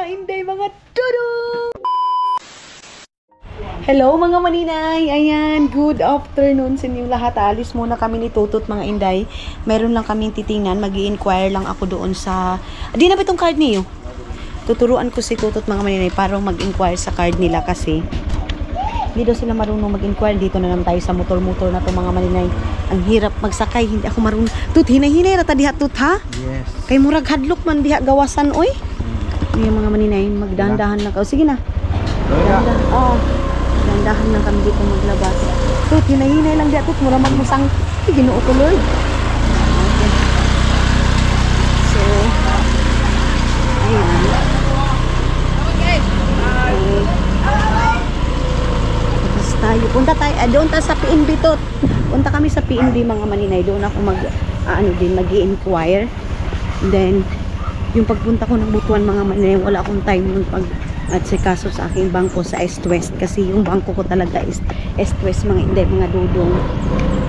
inday, mga tudo! Hello mga maninay! Ayan, good afternoon sa inyong lahat. Alis muna kami ni Tutot mga inday. Meron lang kaming titingnan. Mag-i-inquire lang ako doon sa... Di na ba itong card niyo? Tuturuan ko si Tutot mga maninay para mag-inquire sa card nila kasi hindi daw sila marunong mag-inquire. Dito na naman tayo sa motor-motor na to mga maninay. Ang hirap magsakay. Hindi ako marunong. Tut, hinay-hinay rata diha tut ha? Yes. Kay murag hadlok man diha gawasan oy. Ngayon mga maninay, magdahan-dahan lang ka. O, sige na. Dahan lang kami dito maglabas. Tut, hinay-hinay lang diya. Tut, mura magmusang. Ginoo ko, Lord. Okay. So, ayan. Okay. Tapos tayo. Punta tayo. Doon tayo sa PNB, Tut. Punta kami sa PNB, mga maninay. Doon ako mag-i-inquire. Then, yung pagpunta ko ng Butuan, mga maninay, wala akong time nun at si kaso sa aking bangko sa East-West kasi yung bangko ko talaga is East-West mga inday, mga dudong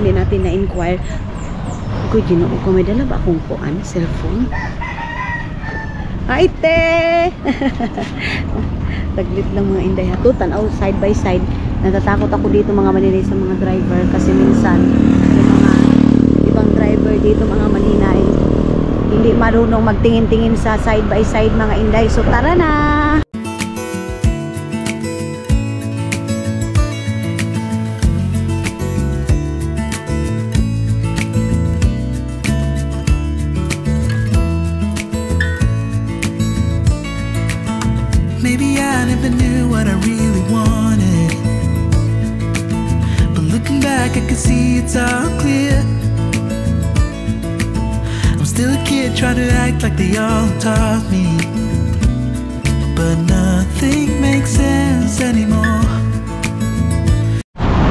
hindi natin na-inquire. Ako, ginoo ko, may dala ba akong kuan? Cellphone? Ay, te! Taglit lang mga inday. Hatutan, side by side. Natatakot ako dito mga maninay sa mga driver kasi minsan yung mga ibang driver dito mga maninay hindi marunong magtingin-tingin sa side by side mga inday. So, tara na! Maybe I never knew what I really wanted, but looking back I can see it's all clear. I'm still a kid trying to act like they all taught me, but nothing makes sense anymore.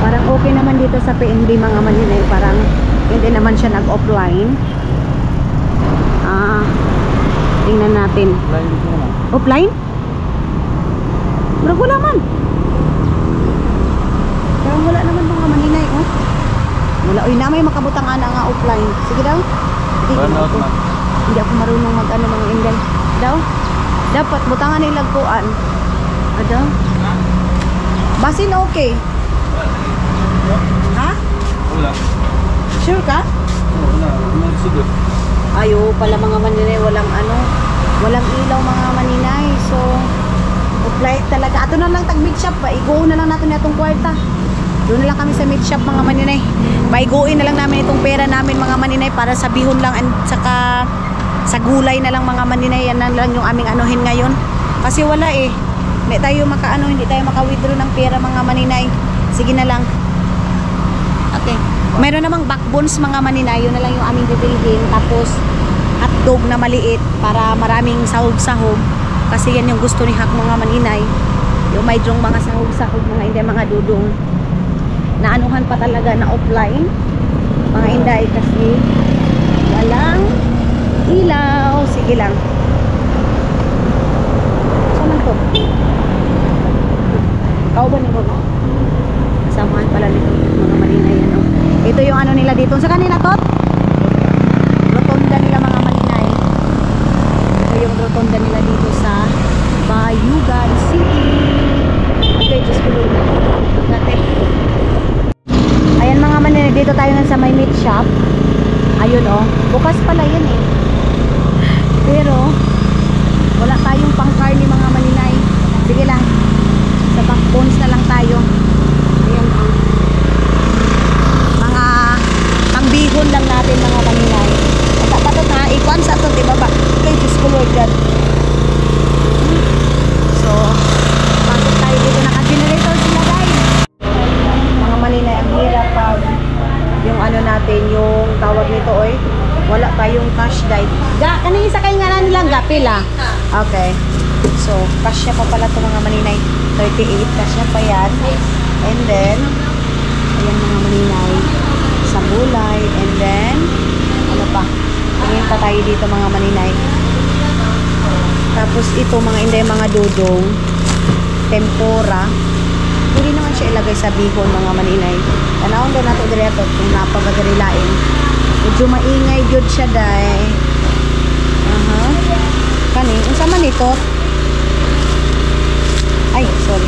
Parang okay naman dito sa PNB mga maninay, parang hindi naman siya nag-offline. Tingnan natin. Offline? Wala man. Parang wala naman mga maninay, oh. Wala, uy na may makabutang ana nga offline. Sige daw. Hindi ako marunong mag-ano mga inday. Daw? Dapat butangan nila kuan. Daw? Basin okay. Ha? Wala. Sure ka? Wala. Sugot. Ayo pala mga maninay, walang walang ilaw mga maninay. So offline talaga. Ato na lang tag meat shop ba? Igo na lang natin itong kwarta. Doon na lang kami sa meat shop mga maninay. Paiguin na lang namin itong pera namin mga maninay para sa bihon lang at saka sa gulay na lang mga maninay. Yan na lang yung aming anuhin ngayon. Kasi wala eh. Hindi tayo hindi tayo maka-withdraw ng pera mga maninay. Sige na lang. Okay. Mayroon namang backbones mga maninay. Yun na lang yung aming bibilhin. Tapos hotdog na maliit para maraming sahog-sahog. Kasi yan yung gusto ni Hak mga maninay. Yung may drong mga sahog-sahog mga hindi mga dudong. Naanuhan pa talaga na offline mga inday kasi walang ilaw. Sige lang. Saan lang to? Ikaw ba nito? Kasamahan pala nito mga maninay. Ito yung ano nila dito. Sa kanila to? Rotonda nila mga maninay. Ito yung rotonda nila dito sa Bayugan City. Okay, just follow natin. Ayan mga maninay, dito tayo sa may meat shop. Ayun oh, bukas pala yan eh. Pero wala tayong pang-carne mga maninay. Sige lang, sa backbones na lang tayo. Ayan oh, mga pangbihon lang natin mga maninay. At patot na, ikuan sa ito, diba ba? Okay, just follow God. So, pasok tayo dito. Naka-generator sila guys. Mga maninay, ang hirap pag yung ano natin, yung tawag nito oy, wala tayong cash guide. Kanina sa kayo nga nilang gapila. Okay. So, cash pa pala ito mga maninay. 38, cash pa yan. And then, ayan mga maninay, sa gulay. And then, ano pa? Tingin pa tayo dito mga maninay. Tapos ito mga inday, mga dudong tempura. Pwede naman siya ilagay sa bihon mga maninay. Tanawon daw nato direto kung napagagarilain. Medyo maingay jud siya day. Kani, unsa man ito? Ay, sorry.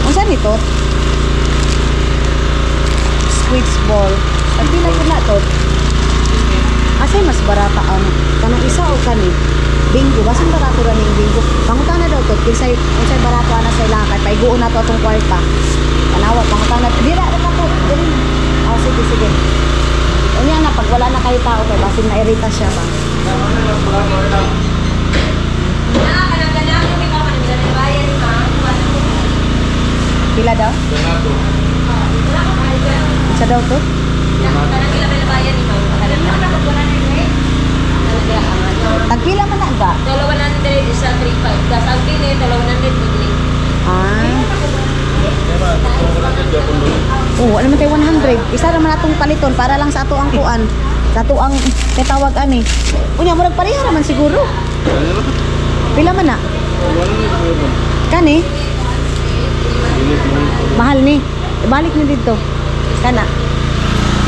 Ang saan ito? Squid ball. Pagpila ko na to. Kasi mas barata ang kanang isa o kani. Bingo, basin barato ra ning bingo. Pangutan na daw to, kinsay barato ana sa lakay, paiguon na to atong kwarta. Tanawa, pangutan na. Dira ra to. Diri. Oh, sige. Unya na pag wala na kayo tao kay basin na-irita siya ba. Pila daw? Isa daw to? Tagpila man na ba? 200 isa 35. Das ang kini 200 pudli. Oh, alam mo tayo 100. Isa naman natong paliton para lang sa ato ang kuan. Sa ato ang petawag ani. Unya murag pareha naman siguro. Pila man na? Kani? Mahal ni. Ibalik ni dito. Kana.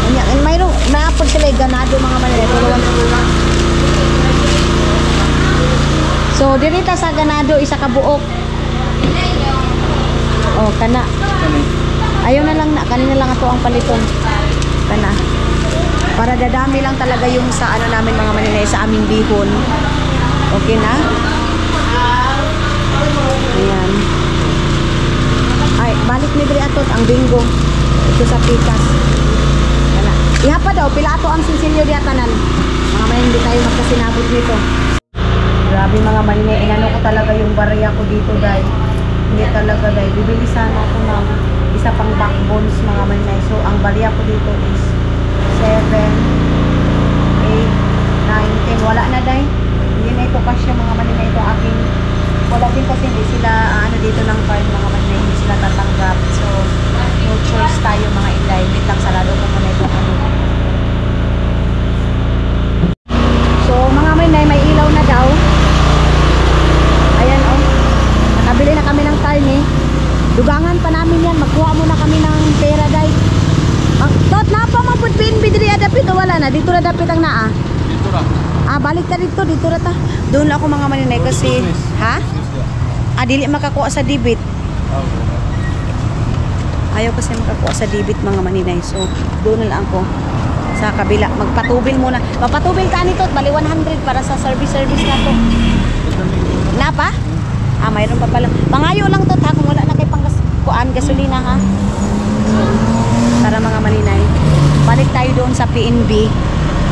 Unya, mayroong naapod sila ganado mga manila. So, dirita sa ganado isa ka buok. Oh, kana. Ayaw na lang na, kanina lang ato ang paliton. Kana. Para dadami lang talaga yung sa ano namin mga maninay sa aming bihon. Okay na? Ayan. Ay, balik ni Dre atot ang bingo. Ito sa pikas. Kana. Ihapa daw, pila ato ang sinsilyo diya tanan. Mga maninay, hindi tayo magkasinabot nito. Grabe mga maninay, inano ko talaga yung barya ko dito dahil hindi talaga dahil bibili sana ako ng isa pang backbones mga maninay. So ang barya ko dito is 7, 8, 9, 10. Wala na dahil. Hindi na ito kasya mga maninay. Ito aking wala din kasi hindi sila ano dito ng card mga maninay. Hindi sila tatanggap. So no choice tayo mga inday. Wait lang, sarado ko muna ito ano. So mga maninay, may ilaw na daw. Ayan oh. Nakabili na kami ng karne. Dugangan pa namin yan. Magkuha muna kami ng pera dahil. Tot na pa mga putpin. Bidri adapit o wala na. Dito na dapit ang naa. Dito ra. Balik ta dito. Dito na ta. Doon ako mga maninay kasi. Ha? Dili makakuha sa debit. Ayaw kasi makakuha sa debit mga maninay. So doon na lang ako. Sa kabila. Magpatubil muna. Magpatubil ka nito. Bali 100 para sa service na to. Na pa? Mayroon pa pala. Mangayo lang to ha. Kung wala na kay pangkuan gasolina ha. So, para mga maninay. Balik tayo doon sa PNB.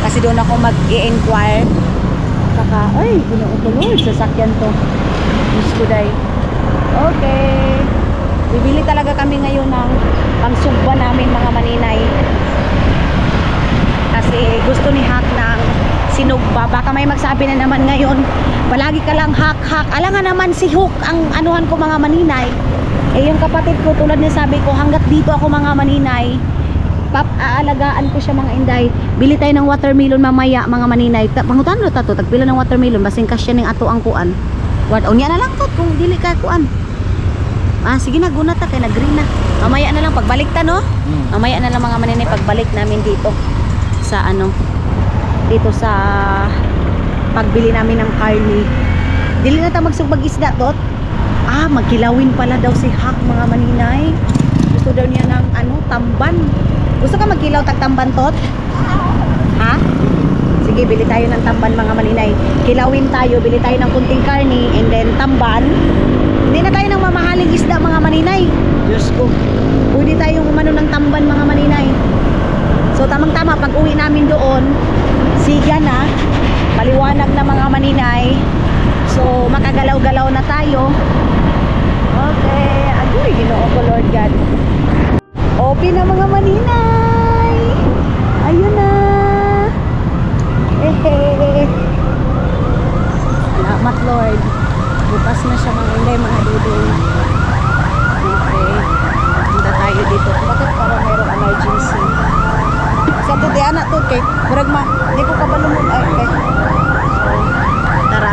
Kasi doon ako mag-i-inquire. Saka, ay, ginoo ko Lord. Sasakyan to. Diyos ko day. Okay. Bibili talaga kami ngayon ng pangsugba namin mga maninay. Kasi gusto ni Hak ng sinugba. Baka may magsabi na naman ngayon, palagi ka lang hak. Alam nga naman si Hook ang anuhan ko mga maninay. Yung kapatid ko tulad niya sabi ko, hanggat dito ako mga maninay, aalagaan ko siya mga inday. Bili tayo ng watermelon mamaya mga maninay. Pangutan ro tato, tagpila ng watermelon basing kasya ning ato ang kuan. Unya na lang to kung dili ka kuan. Sige na, guna ta kay na green na. Mamaya na lang pagbalik ta no. Mamaya na lang mga maninay pagbalik namin dito sa ano, dito sa pagbili namin ng karne. Dili na ta magsugbag isda tot. Magkilawin pala daw si Hak mga maninay. Gusto daw niya ng ano, tamban. Gusto ka magkilaw tag tamban tot? Ha? Sige, bili tayo ng tamban mga maninay. Kilawin tayo, bili tayo ng kunting karne and then tamban. Hindi na tayo ng mamahaling isda mga maninay. Diyos ko. Pwede tayong umano ng tamban mga maninay. So tamang-tama pag uwi namin doon, siga na, maliwanag na mga maninay. So makagalaw-galaw na tayo. Okay, agoy, Ginoo ko Lord God. Okay na mga maninay. Ayun na. Salamat Lord. Bukas na siya mga inday mga dudong. Okay. Punta tayo dito. Bakit parang mayroong emergency? Sa to di anak to kay murag di ko kabalo mo okay. So tara.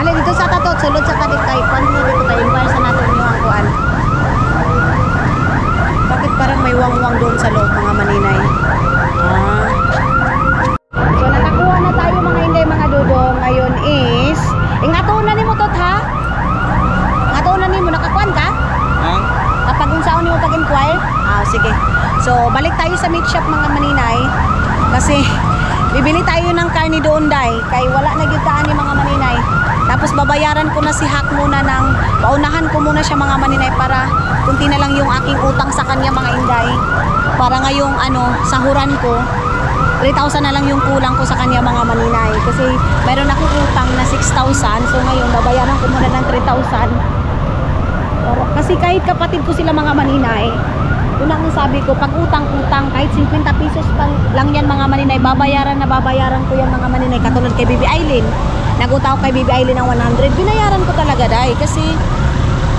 Ali dito sa tatot sulod sa kadit kay pan dito tayo inquire sa natin yung ang kuan. Bakit parang may wangwang doon sa loob mga maninay? So nakakuha na tayo mga inday mga dudong. Ngayon is ingatuon na nimo tot ha? Ingatuon na nimo nakakuan ka? sige. So, balik tayo sa meat shop mga maninay. Kasi, bibili tayo ng karni doon, day. Kay wala na gitaan ni mga maninay. Tapos, babayaran ko na si Hak muna ng, paunahan ko muna siya mga maninay para kunti na lang yung aking utang sa kanya mga inday. Para ngayong, sahuran ko, 3,000 na lang yung kulang ko sa kanya mga maninay. Kasi, mayroon akong utang na 6,000. So, ngayon, babayaran ko muna ng 3,000. Kasi kahit kapatid ko sila mga maninay, yun ang sabi ko, pag utang-utang, kahit 50 pesos lang yan mga maninay, babayaran ko yan mga maninay. Katulad kay Bibi Aileen, nag-utang kay Bibi Aileen ng 100, binayaran ko talaga dahil kasi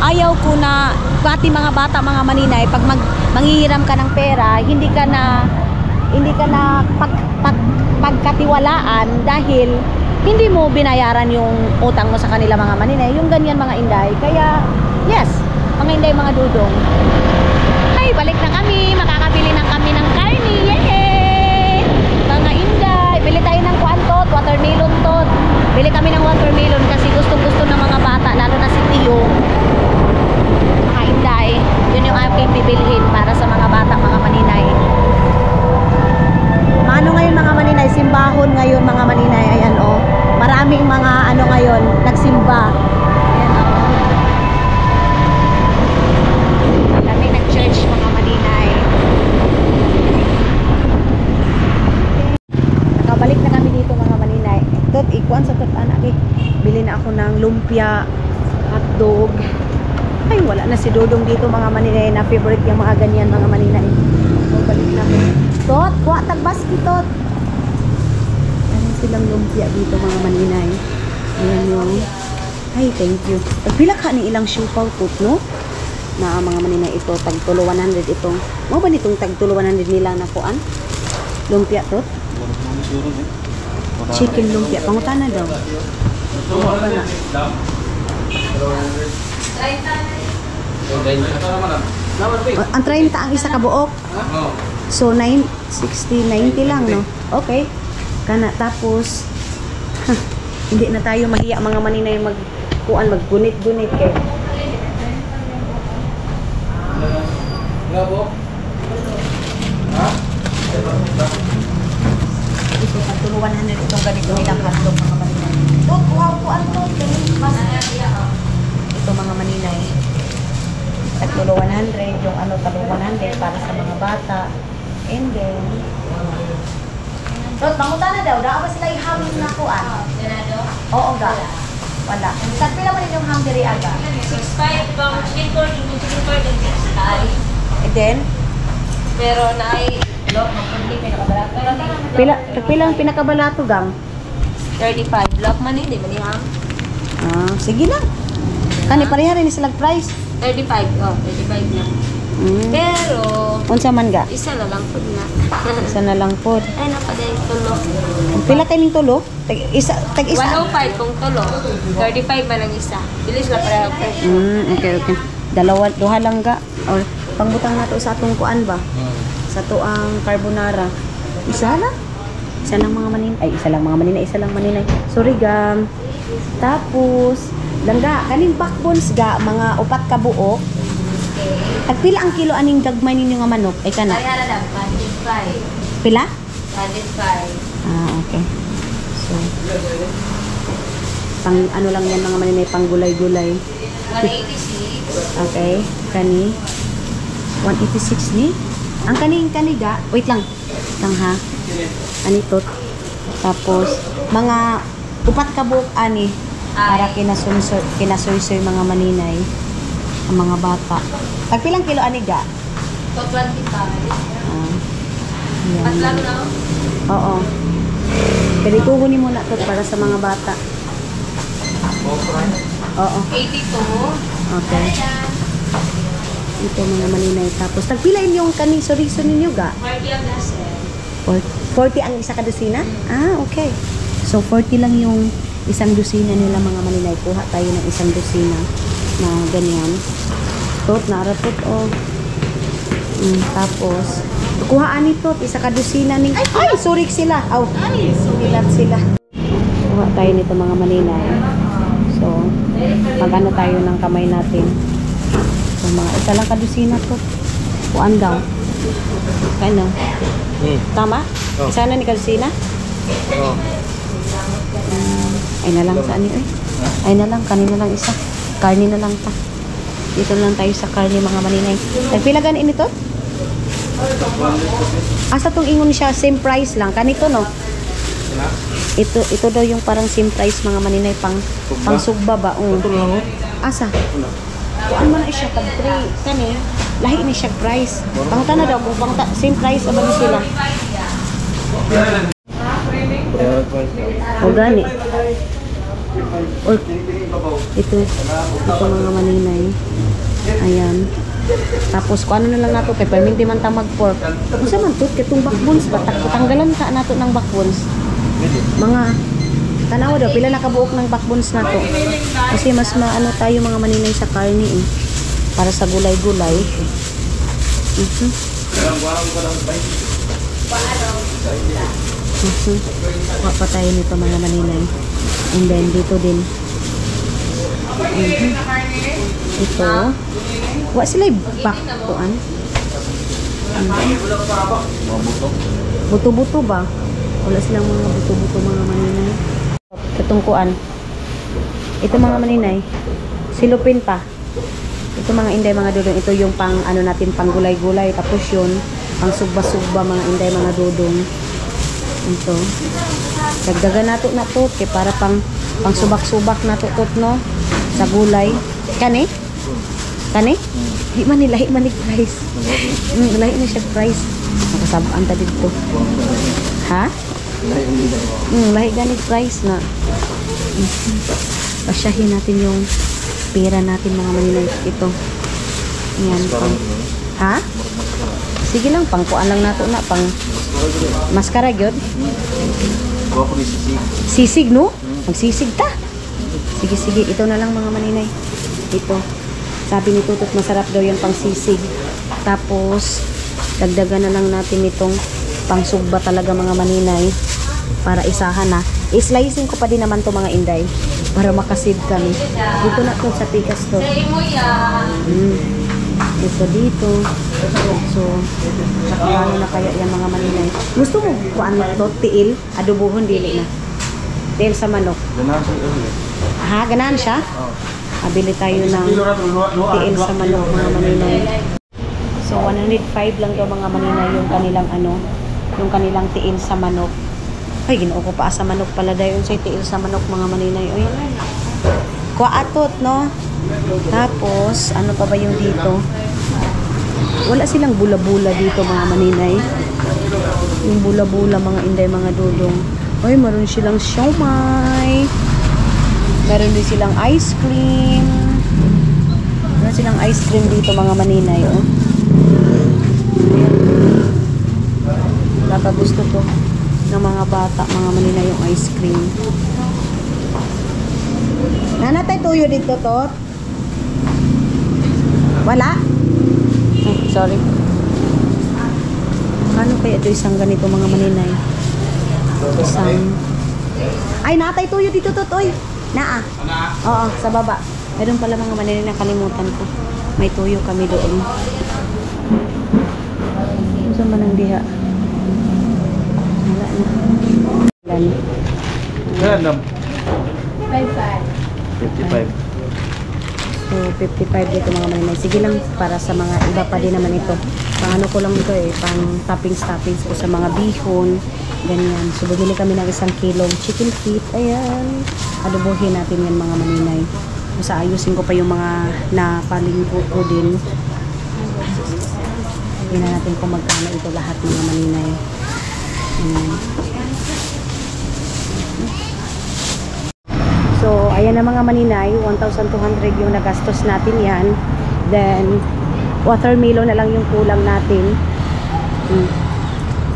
ayaw ko na, pati mga bata mga maninay, pag manghihiram ka ng pera, hindi ka na pagkatiwalaan dahil hindi mo binayaran yung utang mo sa kanila mga maninay, yung ganyan mga inday. Kaya yes, mga inday, mga dudong. Ay, balik na kami. Makakabili na kami ng karni. Yay! Mga inday. Bili tayo ng kuantot, watermelon tot. Bili kami ng watermelon kasi gustong-gusto ng mga bata, lalo na si Tio. Mga inday. Yun yung aking bibilhin para sa mga bata, mga maninay. Ano ngayon mga maninay? Simbahon ngayon mga maninay. Ayan o. Maraming mga ngayon, nagsimba. Church mga maninay. Nakabalik na kami dito mga maninay. Tot, ikuan sa tot anak eh. Bili na ako ng lumpia, hotdog. Ay, wala na si Dodong dito mga maninay na favorite yung mga ganyan mga maninay. So, balik na kami. Tot, kuha tagbaski tot. Ano silang lumpia dito mga maninay. Ayan yung. Ay, thank you. Pagpila ka ni ilang siupaw tot, no? Na mga maninay ito, tag tulo 100 ito. Mo ba nitong tag tulo 100 nila na kuan? Lumpia tot? Chicken lumpia. Pangutana daw. Oo ba na? Ang 30 ang isa ka buok. So 60, 90 lang, no? Okay. Kana tapos hindi na tayo mahiya mga maninay maggunit-gunit kay ito pagtulo 100 itong ganito nilang hotdog mga maninay. Ito, kuha to. Ito mga maninay. Pagtulo 100, yung talo 100 para sa mga bata. And then, so, bangutan na daw. Daan ba sila ihamon na kuan? Oo, ga. Wala. Tagpila mo rin yung ham diri aga? 6.5 pang chicken pork, yung chicken pork, and 6.5. And then? Pero naay lock, magpunding, pinakabalato. Pila ang pinakabalato gang? 35. Lock man hindi ba ni ham? Sige na. Kani pareha rin sila price. 35. Oh, 35 na. Pero, unsa man ga? isa na lang po na. Isa na lang po. Ay, napaday tulog. Pila kay ning tulo? Tag isa. 105 kung tulog. 35 man ang isa. Bilis na pareho po. Okay. Duha lang ga. Or pangbutang nato sa atong kuan ba? Sa tuang carbonara. Isa lang? Isa lang mga maninay. Ay, isa lang mga maninay. Isa lang maninay. Sorry gang. Tapos, langga, kaning backbones ga, mga upat ka buok. Tagpila ang kilo aning gagmay ninyo nga manok? Ay kana? Ay, hala lang. 105. Pila? 105. Okay. So, pang ano lang yan mga maninay, pang gulay-gulay. 186. Okay. Kani? 186 ni? Ang kaniga, wait lang. Lang ha. Anitot. Tapos, mga upat ka buok ani. Para kinasoy-soy mga maninay. Ang mga bata. Tagpilang kilo aniga? So, 25. Yan. At lalo na ako? Oo. Pero ikukunin mo na to para sa mga bata. Oo. 82. Okay. Ito mga maninay. Tapos, tagpilain yung kaning soriso ninyo ga? 40 ang nasa. 40 ang isa kadosina? Okay. So, 40 lang yung isang dosina nila mga maninay. Kuha tayo ng isang dosina na ganyan. Tot, naratot o. Tapos, kuhaan ito. Isa kadosina ning... Ay, surik sila. Sumilat sila. Kuha tayo nito mga maninay. So, mag-ano tayo ng kamay natin. So, mga isa lang kadosina to. Kuan daw. Kano? Tama? Oh. Isa na ni Kalsina? Oo. Ay na lang sa ani eh. Ay na lang, kanina lang isa. Karni na lang ta. Dito lang tayo sa karni mga maninay. Nagpilagan inito? Asa tong ingon siya, same price lang. Kanito no? Ito daw yung parang same price mga maninay pang sugba ba? Ito lang oh. Asa? Kuan man na siya tag 3 kani. Lahi ni siya price. Pangta na daw kung same price ba ni sila. O gani. Or ito mga maninay. Ayan. Tapos kung ano na lang nato kay perminti man ta mag-pork. Unsa man to kitong backbones ba tanggalan ta nato ng backbones. Mga tanawa daw pila nakabuok ng backbones nato. Kasi mas maano tayo mga maninay sa karne eh. Para sa gulay-gulay. Kuha pa tayo nito mga maninay. And then dito din. Ito. Wa sila back kuan. Buto-buto ba? Wala silang mga buto-buto mga maninay. Itong kuan. Ito mga maninay. Silupin pa. Ito mga inday mga dudong. Ito yung pang ano natin pang gulay-gulay. Tapos yun pang sugba-sugba mga inday mga dudong. Ito. Dagdagan nato na to kay para pang subak-subak nato tot no sa gulay. Kani? Kani? Di man ni lahi man ni price. Lahi ni siya price. Nakasabaan ta dito. Ha? Lahi ganit price na. Pasyahin natin yung pera natin mga maninay. Ito. Yan pang. Ha? Sige lang pangkuan lang nato na pang maskara gyud. Sisig no? Magsisig ta. Sige sige, ito na lang mga maninay. Ito. Sabi ni Tutot masarap daw yung pang sisig. Tapos dagdagan na lang natin itong pang sugba talaga mga maninay para isahan na. I-slicing ko pa din naman to mga inday para makasave kami. Dito na to sa pikas to. Ito dito. So, ano na kaya yan mga maninay. Gusto mo kuan to tiil, adobohon dili na. Tiil sa manok. Ha, ganahan siya? Abili tayo ng tiil sa manok mga maninay. So 105 lang daw mga maninay yung kanilang ano, yung kanilang tiil sa manok. Ay, ginoo ko pa sa manok pala dayon sa tiil sa manok mga maninay. Oy. Kuatot no. Tapos ano pa ba yung dito? Wala silang bula-bula dito mga maninay. Yung bula-bula mga inday mga dudong. Oy, meron silang siomai. Meron din silang ice cream. Meron silang ice cream dito mga maninay, oh. Nakakagusto to ng mga bata, mga maninay yung ice cream. Nanatay tuyo dito, Tot? Wala? Oh, sorry. Ano kaya ito isang ganito mga maninay? Isang... Ay, natay tuyo dito, Tot, oy. Naa. Oo, sa baba. Meron pala mga maninay na kalimutan ko. May tuyo kami doon. Gusto man ang diha. Wala na. Kaya lang. 55. 55. So, 55 dito mga maninay. Sige lang, para sa mga iba pa din naman ito. Pang ano ko lang ito eh, pang toppings ko sa mga bihon. Ganyan. So, bumili kami ng 1 kilong chicken feet. Ayan. Adobohin natin yan mga maninay. Basta ayusin ko pa yung mga napalinggo ko din. Tingnan natin kung magkano ito lahat mga maninay. Ayan. So, ayan na mga maninay. 1,200 yung nagastos natin yan. Then, watermelon na lang yung kulang natin.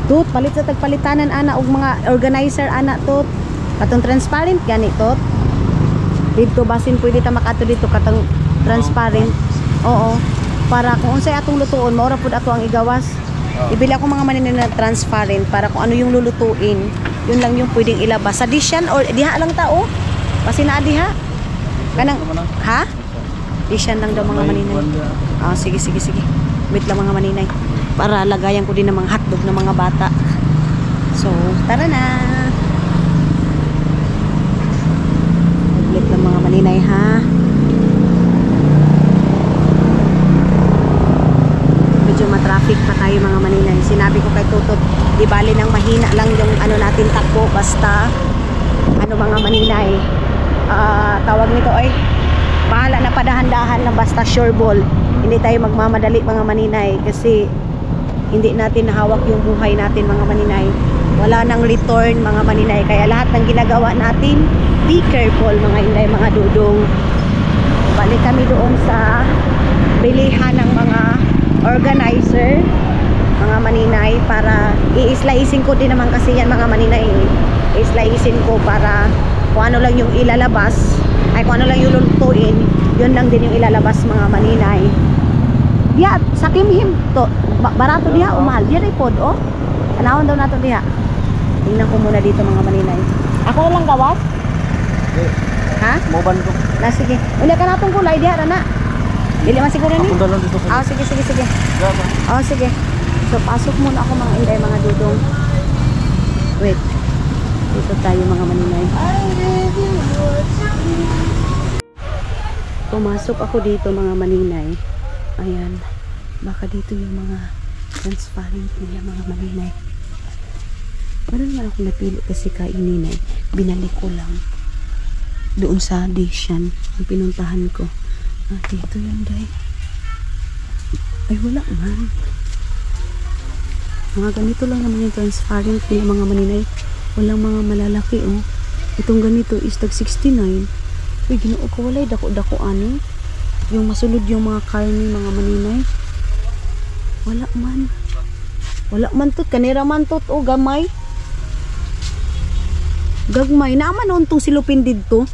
Tut, palit sa tagpalitanan ana og mga organizer ana tot. Katong transparent gani tot. Dito basin pwede ta makato dito katong transparent. Oo. Para kung unsay atong lutuon, maura pud ato ang igawas. Ibili ako mga maninay na transparent para kung ano yung lulutuin, yun lang yung pwedeng ilabas. Sa dish yan or diha lang tao. Kasi naa diha. Kanang ha? Dish yan lang daw mga maninay. Ah, sige sige sige. Wait lang mga maninay. Para lagayan ko din ng mga hotdog ng mga bata. So, tara na. Wait lang mga maninay ha. Medyo matraffic pa tayo mga maninay. Sinabi ko kay Tutot, di bali nang mahina lang yung ano natin takbo. Basta, ano mga maninay, tawag nito ay bahala na padahan-dahan lang basta sure ball. Hindi tayo magmamadali mga maninay kasi hindi natin hawak yung buhay natin mga maninay. Wala nang return mga maninay. Kaya lahat ng ginagawa natin, be careful mga inday, mga dudong. Balik kami doon sa bilihan ng mga organizer mga maninay para i-slicein ko din naman kasi yan mga maninay. I-slicein ko para kung ano lang yung ilalabas ay kung ano lang yung lulutuin, yun lang din yung ilalabas mga maninay. Diya, sa Kimhim to, barato diha o mahal? Diya pod oh. Anawon daw nato diha. Tingnan ko muna dito mga maninay. Ako na lang gawas? Ha? Moban ko. Na sige. Uli ka natong kulay diha na. Dili man siguro ni. Ako dalan dito. Oh, sige. Gama. Oh, sige. So pasok muna ako mga inday mga dudong. Wait. Dito tayo mga maninay. Pumasok ako dito mga maninay. Ayan. Baka dito yung mga transparent nila mga maninay. Wala naman ako napili kasi kainin eh. Binalik ko lang. Doon sa Dishan. Yung pinuntahan ko. Dito yun day. Ay wala man. Mga ganito lang naman yung transparent nila mga maninay. Walang mga malalaki oh. Itong ganito is tag 69. Uy, ginoo ko walay dako-dako ani. Yung masulod yung mga karne mga maninay. Wala man. Wala man tot. Kanira man tot o gamay. Gagmay. Naaman noon itong silupin dito.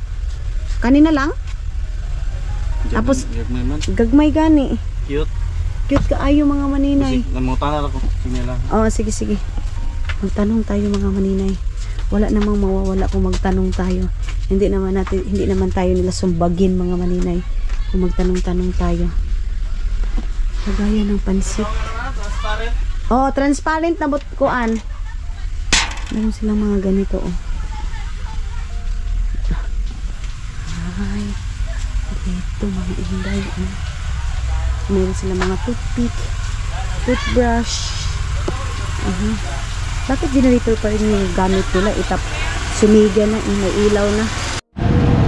Kanina lang. Tapos gagmay gani. Cute. Cute kaayo mga maninay. Namutangan ako. Sige lang. Oh, sige. Magtanong tayo mga maninay. Wala namang mawawala kung magtanong tayo. Hindi naman tayo nila sumbagin mga maninay. Kung magtanong-tanong tayo. Kagaya ng pansit. Oh, transparent na butkuan. Meron silang mga ganito oh. Ay, dito mga inday oh. Meron silang mga toothpick, toothbrush. Bakit generator pa rin yung gamit nila? Sumiga na, may ilaw na.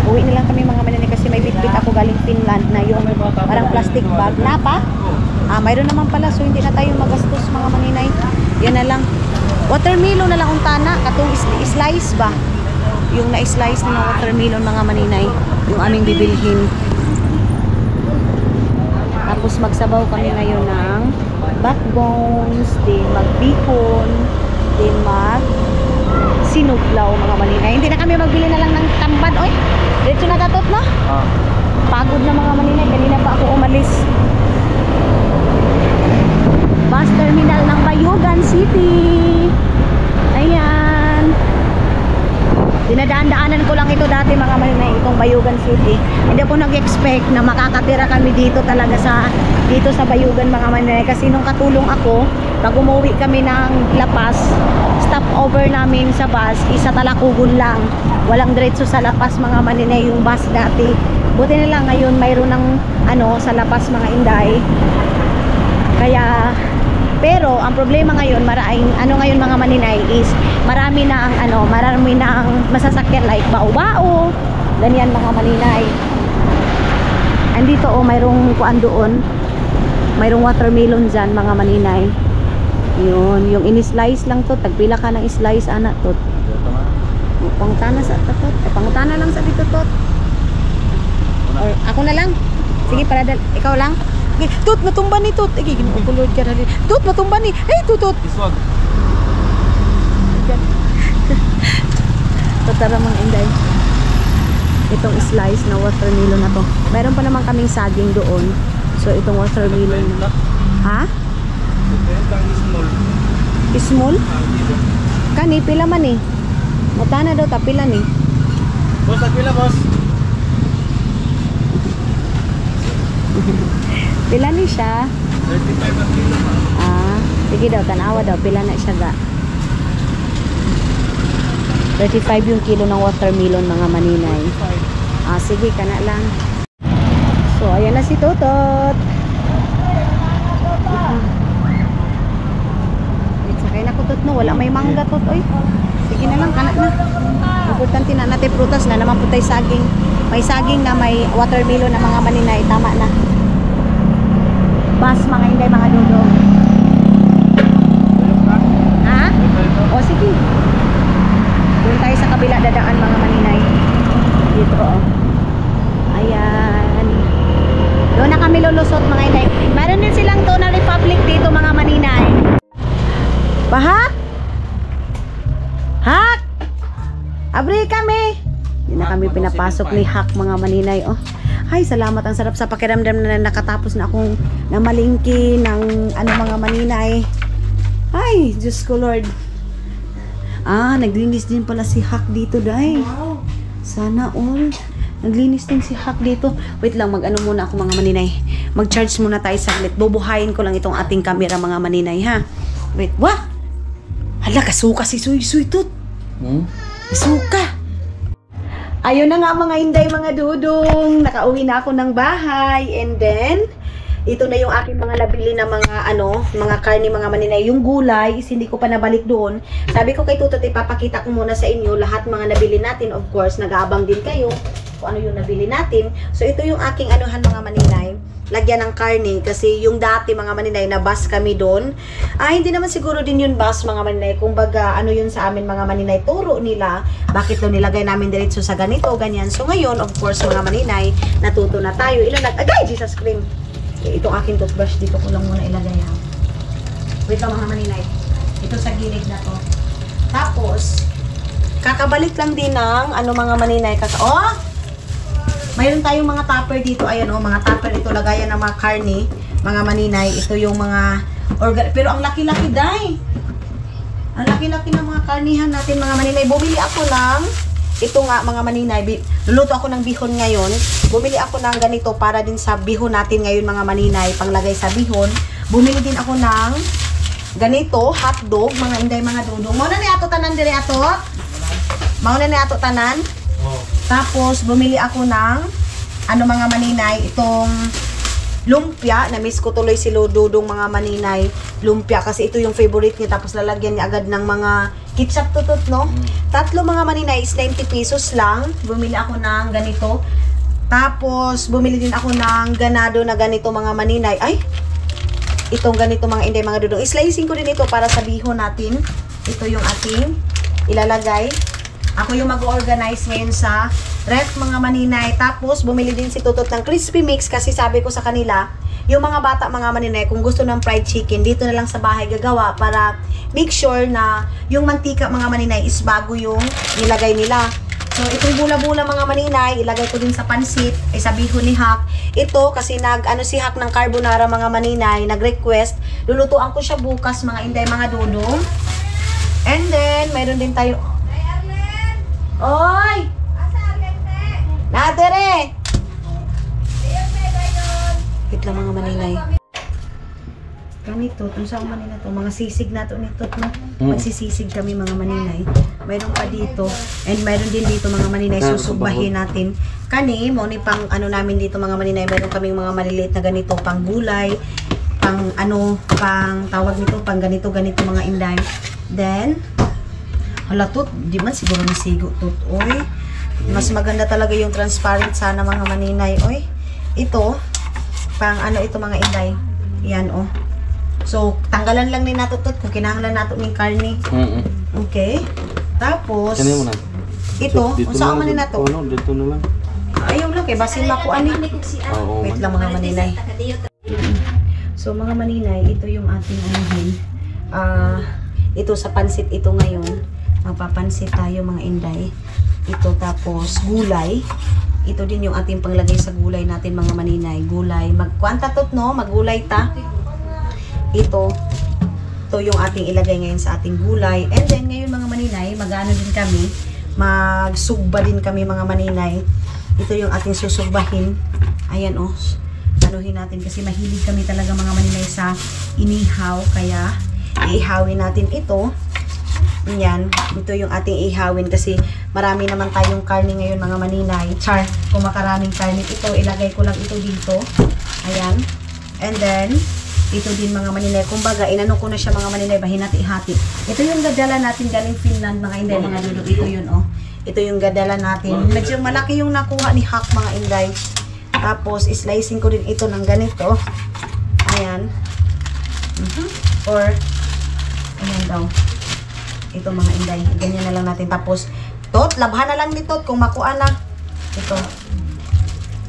Uwi na lang kami mga maninay kasi may bitbit ako galing Finland na yung parang plastic bag. Napa? Mayroon naman pala so hindi na tayo magastos mga maninay. Yan na lang. Watermelon na lang ang tana. Katong slice ba? Yung na-slice na watermelon mga maninay. Yung aming bibilhin. Tapos magsabaw kami ngayon ng backbones, din magbikon, din sinuglaw mga maninay. Hindi na kami magbili na lang ng tamban. Oy, dito na tatot no? Pagod na mga maninay. Kanina pa ako umalis. Bus terminal ng Bayugan City. Ayan. Dinadaan-daanan ko lang ito dati mga maninay, itong Bayugan City. Hindi ako nag-expect na makakatira kami dito talaga dito sa Bayugan mga maninay. Kasi nung katulong ako, pag umuwi kami ng Lapas, stop over namin sa bus, isa Talakugon lang. Walang diretso sa Lapas mga maninay yung bus dati. Buti na lang ngayon mayroon ng sa Lapas mga inday. Kaya pero ang problema ngayon, ngayon mga maninay is marami na ang masasakyan like bao-bao, ganyan mga maninay. Andito mayroong kuan doon. Mayroong watermelon dyan mga maninay. Yun, yung in-slice lang to, tagpila ka ng slice anak to. Pangutana sa tatot. Pangutana lang sa dito tot. Or ako na lang. Sige, ikaw lang. Tut, matumba ni Tut. Ginukulod ka na rin. Tut, matumba ni. Hey, Tutut. Iswag. Tara mga inday. Itong slice na watermelon na to. Meron pa naman kaming saging doon. So, itong watermelon na. Ha? Small? Kani, pila man eh. Matana daw, tapila ni. Boss, pila boss. Pila ni siya? 35 ang kilo ma. Ah, sige daw, tanawa daw. Pila na siya ga? 35 yung kilo ng watermelon mga maninay. Ah, sige, kana lang. So, ayan na si Totot. Wait, sakay na ko tot no. Wala may mangga tot, oy. Sige na lang, kana na. Importante na natin prutas na naman putay saging. May saging na may watermelon na mga maninay. Tama na. Bas, mga inday, mga dudong. Ha? O, sige. Doon tayo sa kabila dadaan mga maninay. Dito, oh. Ayan. Doon na kami lulusot mga inday. Meron din silang Tuna Republic dito mga maninay. Bahak? Hak! Abri kami! Hindi na kami pinapasok ni Hak mga maninay, oh. Ay, salamat. Ang sarap sa pakiramdam na nakatapos na akong namalingki ng ano mga maninay. Ay, Diyos ko Lord. Ah, naglinis din pala si Hak dito, day. Sana all. Naglinis din si Hak dito. Wait lang, mag-ano muna ako mga maninay. Mag-charge muna tayo saglit. Bubuhayin ko lang itong ating camera mga maninay, ha? Wait, wah! Hala, kasuka si Suy Tut. Kasuka. Ayun na nga mga inday, mga dudong. Nakauwi na ako ng bahay. And then, ito na yung aking mga nabili na mga mga karne, mga maninay. Yung gulay, is hindi ko pa nabalik doon. Sabi ko kay Tutot, ipapakita ko muna sa inyo lahat mga nabili natin. Of course, nag-aabang din kayo kung ano yung nabili natin. So, ito yung aking anuhan mga maninay. Lagyan ng karne kasi yung dati mga maninay na bus kami doon. Hindi naman siguro din yun bus mga maninay. Kung baga ano yun sa amin mga maninay, turo nila bakit daw nilagay namin diretso sa ganito, ganyan. So ngayon of course mga maninay, natuto na tayo. Agay, Jesus cream. Itong aking toothbrush dito ko lang muna ilagay ha. Wait lang mga maninay. Ito sa gilid na to. Tapos kakabalik lang din ng mga maninay. Mayroon tayong mga tupper dito. Ayan mga tupper ito. Lagayan ng mga karne. Mga maninay. Ito yung mga pero ang laki-laki, day. Ang laki-laki ng mga karnihan natin, mga maninay. Bumili ako ng ito nga, mga maninay. Luluto ako ng bihon ngayon. Bumili ako ng ganito para din sa bihon natin ngayon, mga maninay. Panglagay sa bihon. Bumili din ako ng ganito, hotdog, mga inday, mga dudong. Mauna na ato tanan dire ato. Mauna na ato tanan. Tapos, bumili ako ng mga maninay, itong lumpia. Na-miss ko tuloy si Dudong mga maninay. Lumpia, kasi ito yung favorite niya. Tapos, lalagyan niya agad ng mga ketchup tutot, no? Tatlo mga maninay is 90 pesos lang. Bumili ako ng ganito. Tapos, bumili din ako ng ganado na ganito mga maninay. Ay! Itong ganito mga inday, mga Dudong. Islicing ko din ito para sa bihon natin. Ito yung ating ilalagay. Ako yung mag-organize ngayon sa ref mga maninay. Tapos, bumili din si Tutot ng crispy mix kasi sabi ko sa kanila, yung mga bata mga maninay, kung gusto ng fried chicken, dito na lang sa bahay gagawa para make sure na yung mantika mga maninay is bago yung nilagay nila. So, itong bula-bula mga maninay, ilagay ko din sa pansit, ay sa bihon ni Hak. Ito, kasi si Hak ng carbonara mga maninay, nag-request, lulutuan ko siya bukas mga inday, mga dudong. And then, mayroon din tayo. Oy! Nadere! Wait lang mga maninay. Ganito, itong sa manina to, mga sisig na to nito, no? Magsisisig kami mga maninay. Mayroon pa dito. And mayroon din dito mga maninay, susugbahin natin. Kani, ni pang namin dito mga maninay, mayroon kaming mga maliliit na ganito, pang gulay, pang tawag nito, pang ganito mga inday. Then, hala tut, di man siguro nasigo tut, oy. Mas maganda talaga yung transparent sana mga maninay, oy. Ito, pang ito mga inday. Yan, oh. So, tanggalan lang ni nato tut kung kinahanglan nato ng karne. Okay. Tapos, ito, saan man ni nato? Dito na lang. Ayaw lang, kay basin makuan ni. Wait lang mga maninay. So, mga maninay, ito yung ating anuhin. Ito sa pansit ito ngayon. Magpapansit tayo mga inday. Ito tapos gulay. Ito din yung ating panglagay sa gulay natin mga maninay. Gulay. Magkwanta tot no? Maggulay ta. Ito yung ating ilagay ngayon sa ating gulay. And then ngayon mga maninay, magano din kami. Magsugba din kami mga maninay. Ito yung ating susugbahin. Ayan oh. anuhin natin kasi mahilig kami talaga mga maninay sa inihaw, kaya iihawin natin ito. Yan, ito yung ating ihawin kasi marami naman tayong karne ngayon mga maninay. Char, kung makaraming karne ito, ilagay ko lang ito dito. Ayan. And then, ito din mga maninay. Kumbaga, inano ko na siya mga maninay, bahinati-hati. Ito yung gadala natin galing Finland mga inday, mga dudok. Ito yun, oh. Ito yung gadala natin. Medyo malaki yung nakuha ni Hak mga inday. Tapos, slicing ko din ito ng ganito. Ayan. Or, ayan daw. Ito mga inday. Ganyan na lang natin. Tapos, tot, labhan na lang nito kung makuha na. Ito.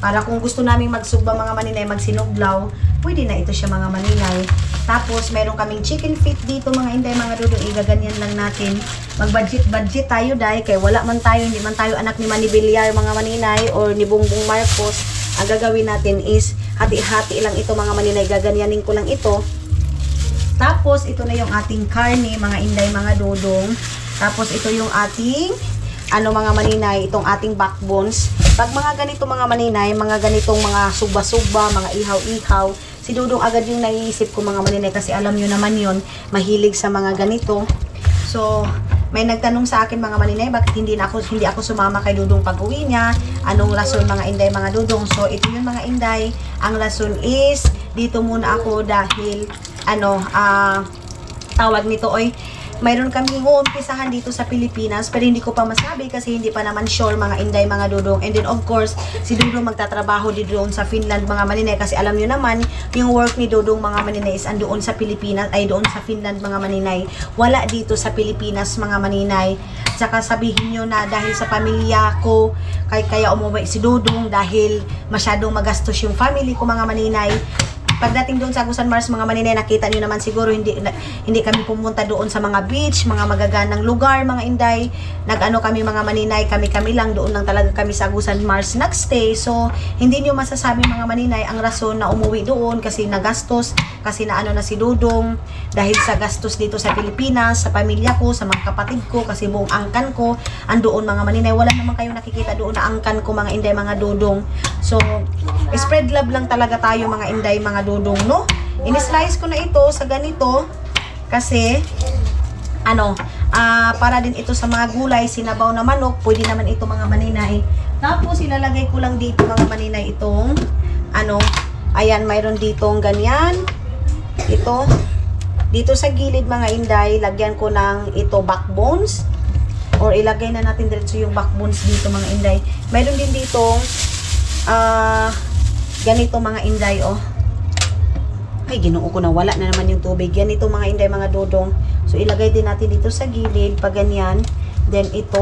Para kung gusto naming magsugba mga maninay, magsinuglaw, pwede na ito siya mga maninay. Tapos, meron kaming chicken feet dito mga inday, mga dudong. Igaganyan lang natin. Mag-budget tayo dahil kay wala man tayo, hindi man tayo anak ni Manny Villar mga maninay or ni Bongbong Marcos. Ang gagawin natin is hati-hati lang ito mga maninay. Gaganyanin ko lang ito. Tapos, ito na yung ating karne, mga inday, mga dodong. Tapos, ito yung ating, mga maninay, itong ating backbones. Pag mga ganito, mga maninay, mga ganitong mga suba-suba, mga ihaw-ihaw, si Dodong agad yung naiisip ko, mga maninay, kasi alam nyo naman yon, mahilig sa mga ganito. So, may nagtanong sa akin, mga maninay, bakit hindi ako sumama kay Dodong pag-uwi niya? Anong rason, mga inday, mga dodong? So, ito yung mga inday. Ang rason is, dito muna ako dahil tawag nito mayroon kaming uumpisahan dito sa Pilipinas pero hindi ko pa masabi kasi hindi pa naman sure mga inday, mga dodong. And then of course, si Dodong magtatrabaho dito doon sa Finland mga maninay kasi alam nyo naman, yung work ni Dodong mga maninay is andoon sa Pilipinas, ay doon sa Finland mga maninay. Wala dito sa Pilipinas mga maninay. Tsaka sabihin nyo na dahil sa pamilya ko, kaya umuwi si Dodong dahil masyadong magastos yung family ko mga maninay. Pagdating doon sa Agusan Mars mga maninay, nakita niyo naman siguro hindi kami pumunta doon sa mga beach, mga magaganang lugar, mga inday. Nag-ano kami mga maninay, kami lang doon lang talaga kami sa Agusan Mars nagstay. So, hindi niyo masasabi mga maninay ang rason na umuwi doon kasi nagastos, kasi na si Dodong dahil sa gastos dito sa Pilipinas, sa pamilya ko, sa mga kapatid ko, kasi buong angkan ko andoon mga maninay. Wala naman kayong nakikita doon na angkan ko mga inday, mga dodong. So, spread love lang talaga tayo mga inday, mga dodong, no? In-slice ko na ito sa ganito kasi para din ito sa mga gulay, sinabaw na manok, pwede naman ito mga maninay. Tapos ilalagay ko lang dito mga maninay itong ayan, mayroon ditong ganyan. Ito dito sa gilid mga inday, lagyan ko ng ito backbones or ilagay na natin diretso yung backbones dito mga inday. Mayroon din ditong ganito mga inday, ay ginoo ko na, wala na naman yung tubig. Yan ito mga inday, mga dodong. So ilagay din natin dito sa gilid pag ganyan. Then ito,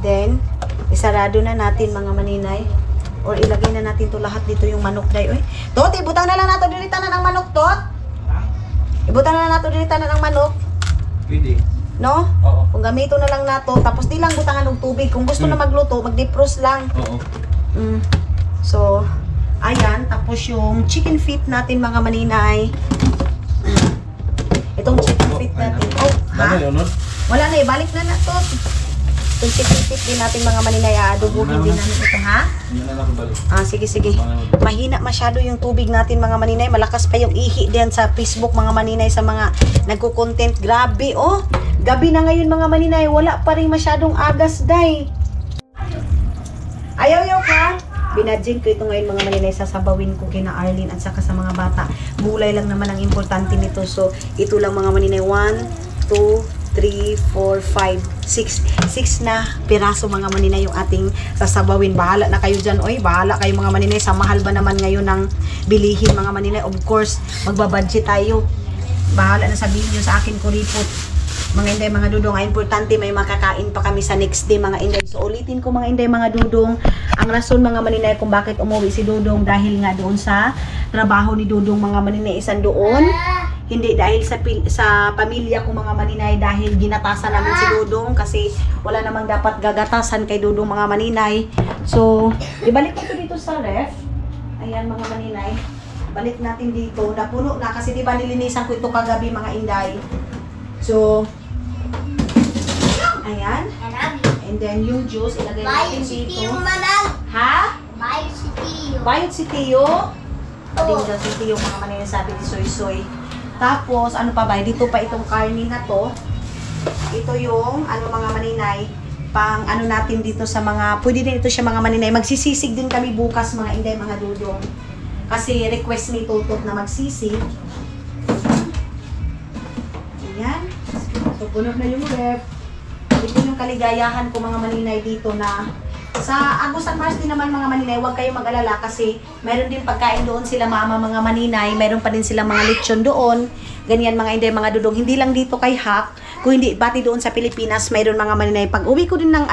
then isarado na natin mga maninay, or ilagay na natin to lahat dito yung manok day. Tot, ibutang na lang nato dilitan na ng manok, tot. Ibutang na lang nato dilitan na ng manok. Pwede. No? Oo. Kung gamito na lang nato, tapos di lang butangan ng tubig. Kung gusto na magluto, mag-defrost lang. Oo. So, ayan, tapos yung chicken feet natin mga maninay. Itong chicken feet natin. Wala na, balik na na to. Itong chicken feet din natin mga maninay, adobuhin din namin ito, ha? Yan na lang balik. Sige. Mahina masyado yung tubig natin mga maninay. Malakas pa yung ihi din sa Facebook mga maninay sa mga nagko-content. Grabe, gabi na ngayon mga maninay, wala pa rin masyadong agas, day. Ayaw ka? Binadjing ko ito ngayon mga maninay, sasabawin ko kina Arlene at saka sa mga bata. Gulay lang naman ang importante nito. So, ito lang mga maninay. 1, 2, 3, 4, 5, 6 na piraso mga maninay yung ating sasabawin. Bahala na kayo dyan. Bahala kayo mga maninay. Sa mahal ba naman ngayon ng bilihin mga maninay? Of course, magbabudget tayo. Bahala na sabihin nyo sa akin, kuripot. Mga inday, mga dudong, importante may makakain pa kami sa next day mga inday. So ulitin ko mga inday, mga dudong, ang rason mga maninay kung bakit umuwi si Dodong dahil nga doon sa trabaho ni Dodong mga maninay, isan doon. Hindi dahil sa pamilya ko mga maninay, dahil ginatasan namin si Dodong kasi wala namang dapat gagatasan kay Dodong mga maninay. So ibalik ko dito sa ref. Ayan mga maninay, balik natin dito. Napuno na kasi diba nilinisan ko ito kagabi mga inday. So ayan. And then yung juice, ilagay natin dito. Ha? Bayot si Tio. Dinggaz, ito yung mga maninay sabi ni Soy Soy. Tapos, ano pa ba? Dito pa itong karni na to. Ito yung, ano mga maninay, pang ano natin dito sa mga, pwede din ito siya mga maninay. Magsisisig din kami bukas mga inday, mga dudong. Kasi request ni Tutot na magsisig. Ayan. So, puno na yung rep. Ito yung kaligayahan ko mga maninay dito na sa Agost at Mars din naman mga maninay, huwag kayong mag-alala kasi meron din pagkain doon sila mama mga maninay, meron pa din silang mga lechon doon. Ganyan mga inday, mga dudong. Hindi lang dito kay Hak, kung hindi pati doon sa Pilipinas, mayroon mga maninay. Pag uwi ko din ng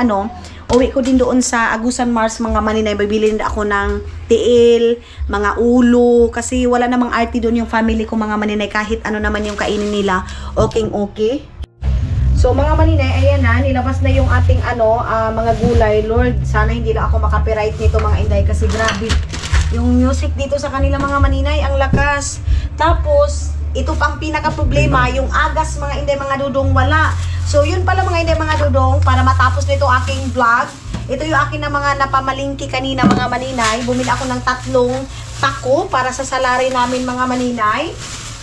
uwi ko din doon sa Agost at Mars mga maninay, bibili din ako ng tiil, mga ulo, kasi wala namang arty doon yung family ko mga maninay, kahit ano naman yung kainin nila, okay. So mga maninay, ayan na, nilabas na yung ating mga gulay. Lord, sana hindi lang ako makapiright nito mga inday kasi grabe. Yung music dito sa kanila mga maninay, ang lakas. Tapos, ito pang pinaka problema, yung agas mga inday, mga dudong wala. So yun pala mga inday, mga dudong, para matapos nito aking vlog. Ito yung akin na mga napamalingki kanina mga maninay. Bumili ako ng 3 tako para sa salary namin mga maninay.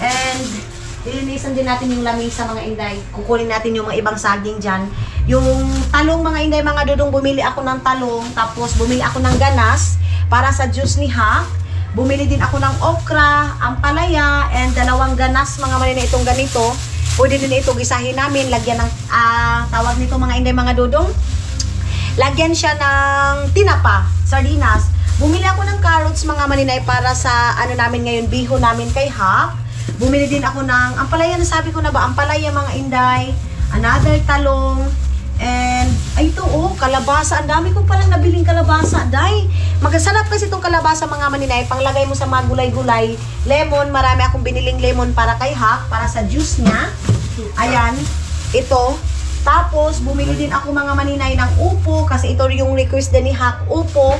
And ilinisan din natin yung lamisa mga inday. Kukunin natin yung mga ibang saging dyan. Yung talong mga inday, mga dudong, bumili ako ng talong. Tapos bumili ako ng ganas para sa juice ni Hak. Bumili din ako ng okra, ampalaya, and 2 ganas mga maninay. Itong ganito. Pwede din ito gisahin namin. Lagyan ng tawag nito mga inday, mga dudong. Lagyan siya ng tinapa, sardinas. Bumili ako ng carrots mga maninay para sa namin ngayon, biho namin kay Hak. Bumili din ako ng ampalaya, nasabi ko na ba, ampalaya mga inday, another talong, and ay ito kalabasa. Ang dami ko palang nabiling kalabasa, day. Magsalap kasi itong kalabasa mga maninay, panglagay mo sa mga gulay-gulay. Lemon, marami akong biniling lemon para kay Hak, para sa juice niya. Ayan, ito. Tapos, bumili din ako mga maninay ng upo, kasi ito yung request din ni Hak, upo.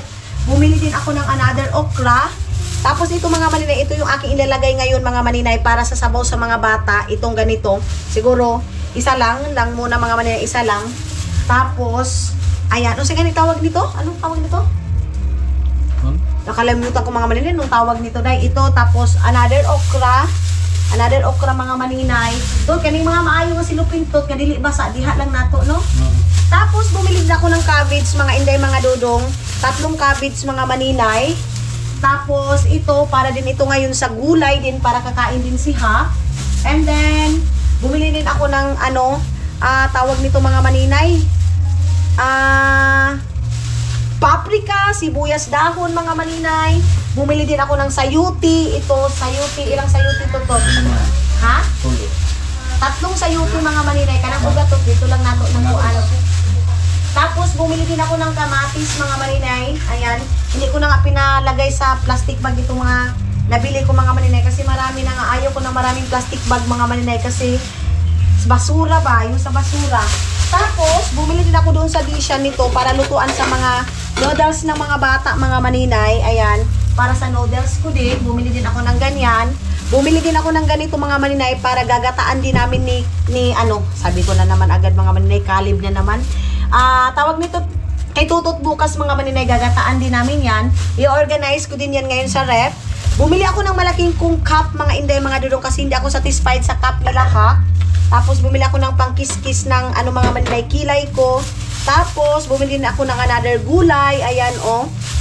Bumili din ako ng another okra. Tapos ito mga maninay, ito yung aking ilalagay ngayon mga maninay para sa sabaw sa mga bata. Itong ganito. Siguro, isa lang muna mga maninay, isa lang. Tapos, ayan. Ano sa ganito tawag nito? Anong tawag nito? Nakalimutan ko mga maninay nung tawag nito. Dahil ito, tapos another okra. Another okra mga maninay. Ito, kaning mga maayo nga silupintot, kadili basa, diha lang nato, no? Tapos, bumili din ako ng cabbage, mga inday, mga dudong. 3 cabbage mga maninay. Tapos, ito, para din ito ngayon sa gulay din, para kakain din si Hak. And then, bumili din ako ng, tawag nito mga maninay, paprika, sibuyas dahon mga maninay. Bumili din ako ng sayuti. Ito, sayuti, ilang sayuti ito to? Ha? 3 sayuti mga maninay. Kanang ugat to, dito lang nato ng buwan. Tapos, bumili din ako ng kamatis, mga maninay. Ayan. Hindi ko na nga pinalagay sa plastic bag itong mga nabili ko, mga maninay. Kasi marami na nga. Ayaw ko na maraming plastic bag, mga maninay. Kasi, basura ba? Yung sa basura. Tapos, bumili din ako doon sa dishan nito para lutuan sa mga noodles ng mga bata, mga maninay. Ayan. Para sa noodles ko din. Bumili din ako ng ganyan. Bumili din ako ng ganito mga maninay para gagataan din namin ni sabi ko na naman agad mga maninay, kalib na naman. Tawag nito kay Tutot bukas mga maninay, gagataan din namin yan. I-organize ko din yan ngayon sa ref. Bumili ako ng malaking cup mga inday, mga dudong, kasi hindi ako satisfied sa cup nila Hak. Tapos bumili ako ng pangkiskis ng mga maninay, kilay ko. Tapos bumili din ako ng another gulay. Ayan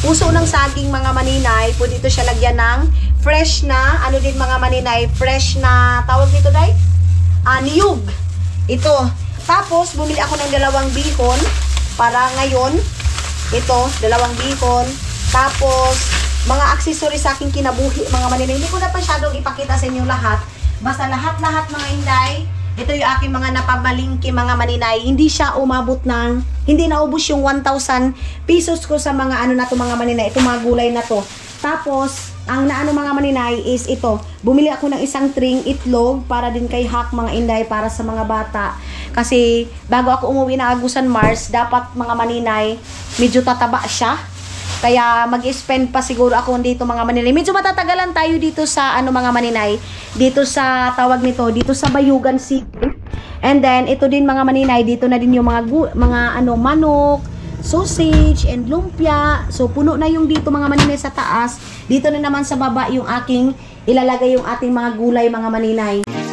puso ng saging mga maninay. Pwede ito siya lagyan ng fresh na din mga maninay, fresh na tawag nito day? Niyog. Ito. Tapos, bumili ako ng 2 bihon para ngayon. Ito, 2 bihon. Tapos, mga accessories sa aking kinabuhi, mga maninay. Hindi ko na pasyadong ipakita sa inyo lahat. Basta lahat-lahat mga inday. Ito yung aking mga napamalingki mga maninay. Hindi siya umabot ng, hindi naubos yung 1,000 pesos ko sa mga na to mga maninay. Ito mga gulay na to. Tapos, ang mga maninay is ito. Bumili ako ng 1 tring itlog para din kay Hak mga inday, para sa mga bata. Kasi bago ako umuwi ng Agost at Mars, dapat mga maninay, medyo tataba siya. Kaya mag-spend pa siguro ako dito mga maninay. Medyo matatagalan tayo dito sa mga maninay. Dito sa tawag nito, dito sa Bayugan City. And then ito din mga maninay, dito na din yung mga manok, sausage and lumpia. So, puno na yung dito mga maninay sa taas. Dito na naman sa baba yung aking ilalagay yung ating mga gulay mga maninay.